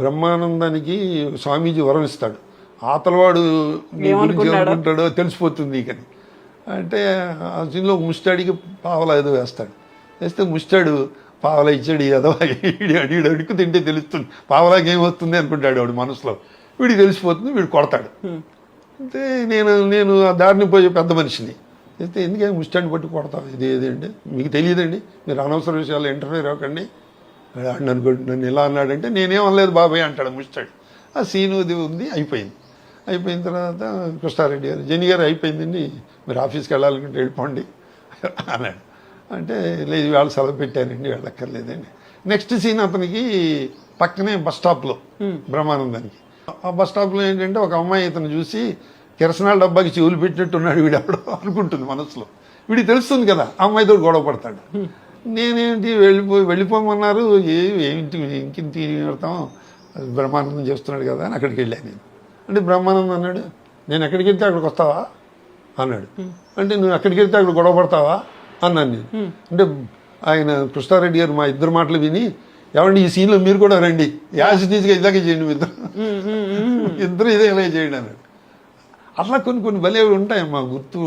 బ్రహ్మానందానికి స్వామీజీ వరం ఇస్తాడు, ఆతలవాడు నీ గురించి ఏమనుకుంటాడో తెలిసిపోతుంది కానీ అంటే ఆ సీన్లో ముష్టాడికి పావలా ఏదో వేస్తాడు, వేస్తే ముష్టాడు పావలా ఇచ్చాడు ఏదో అడిగాడు అడుగు తింటే తెలుస్తుంది పావలాకి ఏమొస్తుంది అనుకుంటాడు వాడు మనసులో, వీడికి తెలిసిపోతుంది, వీడు కొడతాడు. అంటే నేను ఆ దారిని పోయే పెద్ద మనిషిని అయితే ఎందుకంటే ముష్టాన్ని పట్టి కొడతాం ఇది ఏదండి మీకు తెలియదండి, మీరు అనవసర విషయాలు ఇంటర్ఫీర్ అవ్వకండి నన్ను ఇలా అన్నాడంటే నేనేం అనలేదు బాబాయ్ అంటాడు ముష్టాడు. ఆ సీను అది ఉంది, అయిపోయిన తర్వాత కృష్ణారెడ్డి గారు జని గారు అయిపోయిందండి మీరు ఆఫీస్కి వెళ్ళాలనుకుంటే వెళ్ళిపోండి అన్నాడు. అంటే లేదు వాళ్ళు సెలవు పెట్టారండి వెళ్ళక్కర్లేదండి. నెక్స్ట్ సీన్ అతనికి పక్కనే బస్ స్టాప్లో బ్రహ్మానందానికి, ఆ బస్ స్టాప్లో ఏంటంటే ఒక అమ్మాయి ఇతను చూసి కిరసనాల డబ్బాకి చెవులు పెట్టినట్టున్నాడు వీడు ఎవడో అనుకుంటుంది మనసులో, వీడికి తెలుస్తుంది కదా అమ్మాయితో గొడవ పడతాడు. నేనేంటి వెళ్ళిపోమన్నారు ఇంకింటి పెడతాం బ్రహ్మానందం చేస్తున్నాడు కదా అని అక్కడికి వెళ్ళాను నేను. అంటే బ్రహ్మానందం అన్నాడు నేను ఎక్కడికి వెళ్తే అక్కడికి వస్తావా అన్నాడు. అంటే నువ్వు ఎక్కడికి వెళ్తే అక్కడ గొడవ పడతావా అన్నాను నేను. అంటే ఆయన కృష్ణారెడ్డి గారు మా ఇద్దరు మాటలు విని ఏమండి ఈ సీన్లో మీరు కూడా రండి యాజిటీజ్గా ఇలాగే చేయండి మీ ఇద్దరు ఇదే ఇలాగే చేయండి అన్నాడు. అట్లా కొన్ని భలే ఉంటాయమ్మా గుర్తు.